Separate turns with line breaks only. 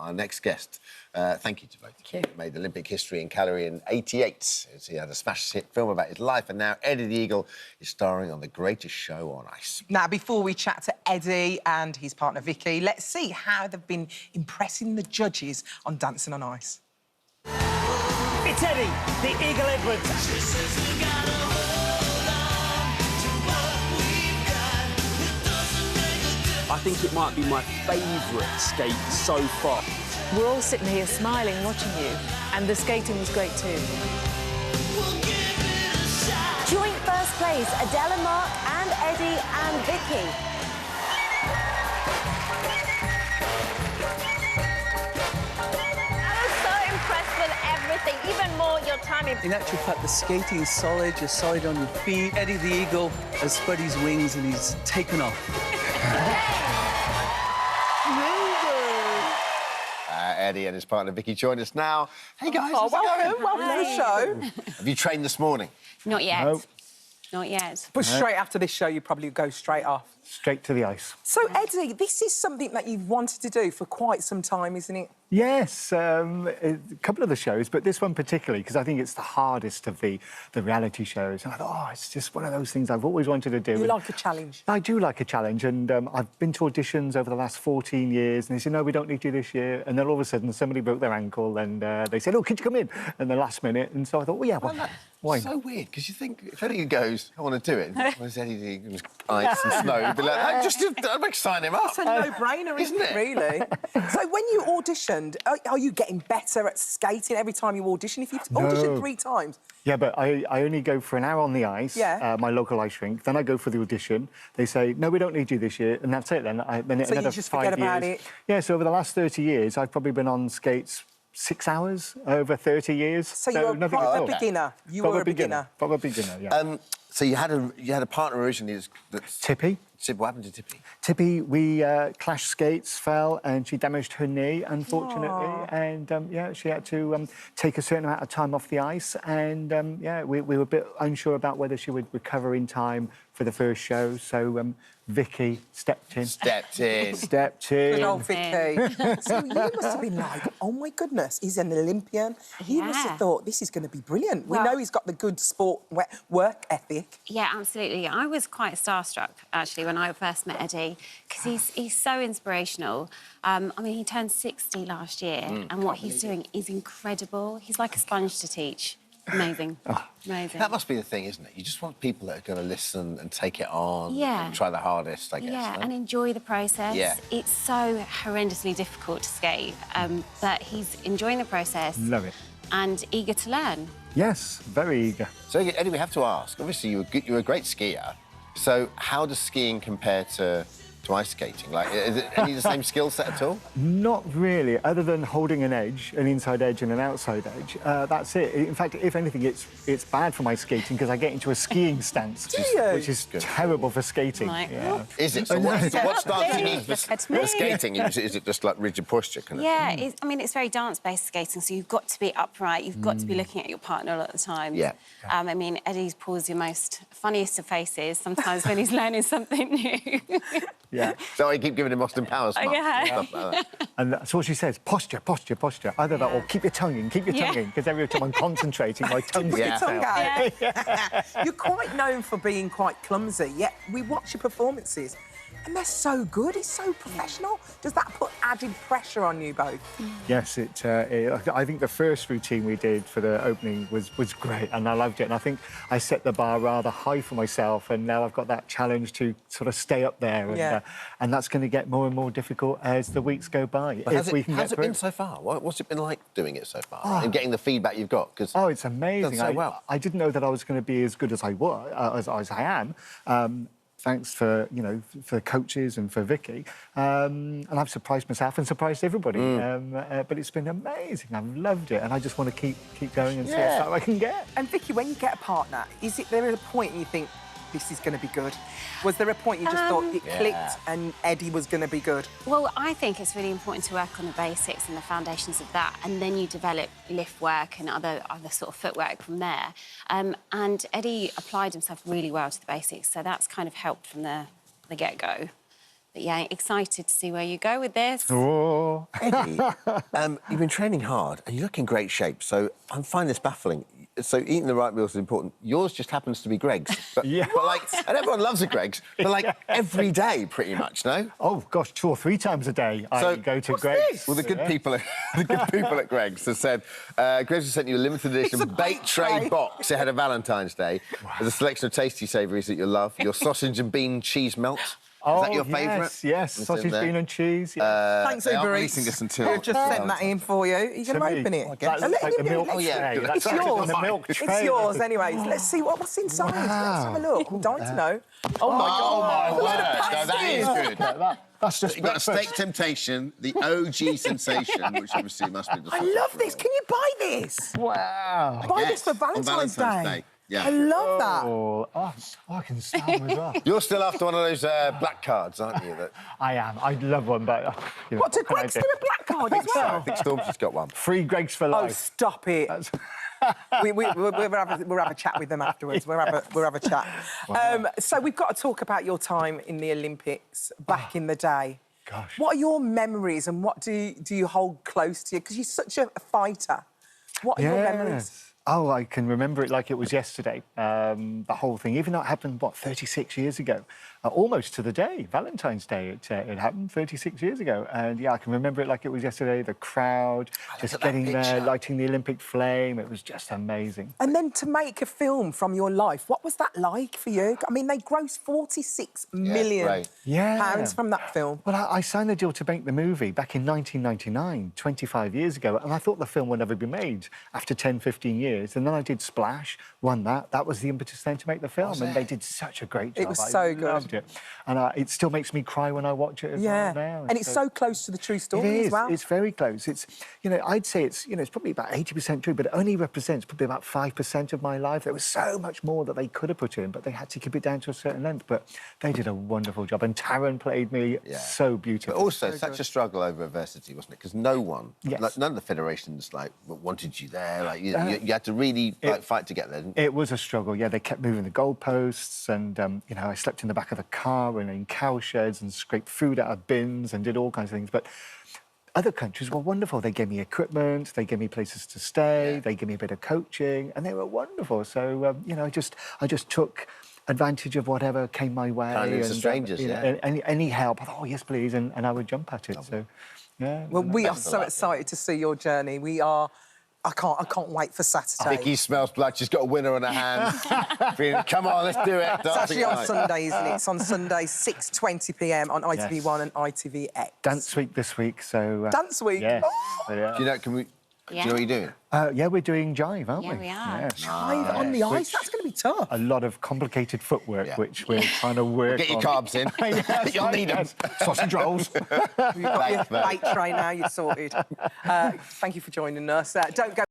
Our next guest, thank you to both of you. Made Olympic history in Calgary in '88. He had a smash hit film about his life, and now Eddie the Eagle is starring on The Greatest Show on Ice.
Now, before we chat to Eddie and his partner Vicky, let's see how they've been impressing the judges on Dancing on Ice.
It's Eddie, the Eagle Edwards.
I think it might be my favourite skate so far.
We're all sitting here smiling, watching you, and the skating was great too.
Joint first place, Adele and Mark and Eddie and Vicky.
I was so impressed with everything, even more your timing.
In actual fact, the skating is solid, you're solid on your feet. Eddie the Eagle has spread his wings and he's taken off.
Eddie and his partner Vicky join us now. Hey guys,
welcome to the show.
Have you trained this morning?
Not yet.
No.
Not yet.
But straight after this show, you probably go straight off.
Straight to the ice.
So, Eddie, this is something that you've wanted to do for quite some time, isn't it?
Yes, a couple of the shows, but this one particularly, because I think it's the hardest of the reality shows. And I thought, it's just one of those things I've always wanted to do.
You like a challenge?
I do like a challenge, and I've been to auditions over the last 14 years, and they said, no, we don't need you this year. And then all of a sudden, somebody broke their ankle, and they said, oh, could you come in? And the last minute, and so I thought, well, yeah, why not?
So weird, because you think, if Eddie goes, I want to do it, where's Eddie the Eagle's ice and snow? You'd be like, I'd sign him up.
It's a no-brainer, isn't it, really? So when you auditioned, are you getting better at skating every time you audition? If you've auditioned 3 times?
Yeah, but I only go for an hour on the ice,
Yeah.
My local ice rink. Then I go for the audition. They say, no, we don't need you this year, and that's it then.
So you just forget about it?
Yeah, so over the last 30 years, I've probably been on skates 6 hours over 30 years.
So you're a proper beginner. You were a beginner.
Proper beginner, yeah.
So you had a partner originally that's...
Tippy.
What happened to Tippy?
Tippy, we clashed skates, fell, and she damaged her knee, unfortunately.
Aww.
And, yeah, she had to take a certain amount of time off the ice. And, yeah, we were a bit unsure about whether she would recover in time for the first show. So Vicky stepped in.
Good old Vicky. So you must have been like, oh, my goodness, he's an Olympian. You must have thought, this is going to be brilliant. We know he's got the good sport work ethic.
Yeah, absolutely. I was quite starstruck, actually, when I first met Eddie, because he's so inspirational. I mean, he turned 60 last year, and what he's doing is incredible. He's like a sponge to teach. Amazing. Amazing.
That must be the thing, isn't it? You just want people that are going to listen and take it on and try the hardest, I guess.
Yeah,
no?
and enjoy the process.
Yeah.
It's so horrendously difficult to skate, but he's enjoying the process.
Love it.
And eager to learn.
Yes, very eager.
So, Eddie, we have to ask. Obviously, you're a great skier. So how does skiing compare to ice skating? Like, is it any the same skill set at all?
Not really, other than holding an edge, an inside edge and an outside edge. That's it. In fact, if anything, it's bad for my skating because I get into a skiing stance, which is terrible for skating. Yeah.
Is it? So what stance do you need for skating? Is it just like rigid posture?
Yeah, I mean, it's very dance-based skating, so you've got to be upright, you've got to be looking at your partner all the time.
Yeah.
I mean, Eddie's pulls your funniest of faces sometimes when he's learning something new.
Yeah.
So I keep giving him Austin Powers stuff like that.
And that's what she says, posture, posture, posture. Either that or keep your tongue in, because every time I'm concentrating, my tongue sticks out.
You're quite known for being quite clumsy, yet we watch your performances and they're so good, it's so professional. Does that put added pressure on you both?
Yes, I think the first routine we did for the opening was great, and I loved it. And I think I set the bar rather high for myself, and now I've got that challenge to sort of stay up there. And that's going to get more and more difficult as the weeks go by.
How's it been so far? What's it been like doing it so far and getting the feedback you've got?
It's amazing.
Done so well.
I didn't know that I was going to be as good as I was, as I am. Thanks for coaches and for Vicky, and I've surprised myself and surprised everybody. But it's been amazing. I've loved it, and I just want to keep going and see how far I can get.
And Vicky, when you get a partner, there is a point you think this is going to be good? Was there a point you just thought it clicked and Eddie was going to be good?
Well, I think it's really important to work on the basics and the foundations of that, and then you develop lift work and other sort of footwork from there. And Eddie applied himself really well to the basics, so that's kind of helped from the get-go. But yeah, excited to see where you go with this.
Oh.
Eddie, you've been training hard and you look in great shape, so I find this baffling. So eating the right meals is important. Yours just happens to be Greggs. But,
Yeah.
but like, and everyone loves a Greggs, but like every day, pretty much, no?
Oh, gosh, 2 or 3 times a day
So,
I go to
what's
Greggs.
this? Well, the good people at Greggs have said Greggs has sent you a limited edition bake tray box ahead of Valentine's Day. There's a selection of tasty savouries that you love. Your sausage and bean cheese melt. Is that your favourite?
Yes,
It's
sausage,
in there.
bean and cheese. Yeah.
Thanks,
they aren't
Uber
releasing
Eats.
this until-
We've just sent that in for you. Are you going to open it?
That's
Let
like
him
the
do it.
milk
Let's-
tray.
yeah,
That's
It's
actually
yours.
on the milk tray.
It's yours, anyway. Let's see what's inside. Let's have a look. I'm dying to know.
Oh, my
Look
word.
at the
No, that is
pasties.
good.
That's just
You've got a
breakfast.
steak temptation, the OG sensation, which obviously must be the
I
sausage
love this.
roll.
Can you buy this?
Wow.
Buy
Yes,
this for
on
Valentine's Day.
Yeah.
I love that.
Oh, I can smell as well.
You're still after one of those black cards, aren't you? That...
I am. I'd love one, but... You know,
What, did
can I
Greggs do a black card as
I
well?
think Stormzy's got one.
Free Greggs for
Oh,
life.
stop it. We'll have a chat with them afterwards. We'll have a chat. So we've got to talk about your time in the Olympics back in the day.
Gosh.
What are your memories and what do you hold close to you? Because you're such a fighter. What are your memories?
Oh, I can remember it like it was yesterday, the whole thing, even though it happened, 36 years ago, almost to the day, Valentine's Day, it happened 36 years ago. And, yeah, I can remember it like it was yesterday, the crowd, just getting there, lighting the Olympic flame. It was just amazing.
And then to make a film from your life, what was that like for you? I mean, they grossed £46 million pounds from that film.
Well, I signed the deal to make the movie back in 1999, 25 years ago, and I thought the film would never be made after 10, 15 years. And then I did Splash, won that. That was the impetus then to make the film, and they did such a great job.
It was so good.
I loved it. And it still makes me cry when I watch it as well now.
And it's so close to the true story as well.
It's very close. It's, you know, I'd say it's, you know, it's probably about 80% true, but it only represents probably about 5% of my life. There was so much more that they could have put in, but they had to keep it down to a certain length. But they did a wonderful job, and Taron played me so beautifully.
But also such a struggle over adversity, wasn't it? Because no one,
Yes.
none of the federations, like, wanted you there. Like, you had to really fight to get there, didn't you?
It was a struggle, yeah. They kept moving the goalposts, and, you know, I slept in the back of the car and in cow sheds and scraped food out of bins and did all kinds of things. But other countries were wonderful. They gave me equipment, they gave me places to stay, they gave me a bit of coaching, and they were wonderful. So, you know, I just took advantage of whatever came my way.
Kindness to strangers,
you know, any help, I thought, oh, yes, please, and I would jump at it. So, yeah.
Well, we are so excited to see your journey. We are... I can't wait for Saturday.
Vicky smells blood. She's got a winner on her hands. Come on, let's do it.
It's actually on Sunday, isn't it? It's on Sunday, 6:20 p.m. on ITV1 and ITVX.
Dance week this week, so...
Dance week?
Yes.
Oh.
Yeah.
Do you know, do you know what you're doing?
Yeah, we're doing jive, aren't we?
Yeah, we are.
Yes.
Jive on the ice? That's going to be tough.
A lot of complicated footwork, which we're trying to work
Get your
on.
carbs in.
Yes,
You'll need them.
Sausage rolls.
You've got your plate tray now, you're sorted. Thank you for joining us. Don't go...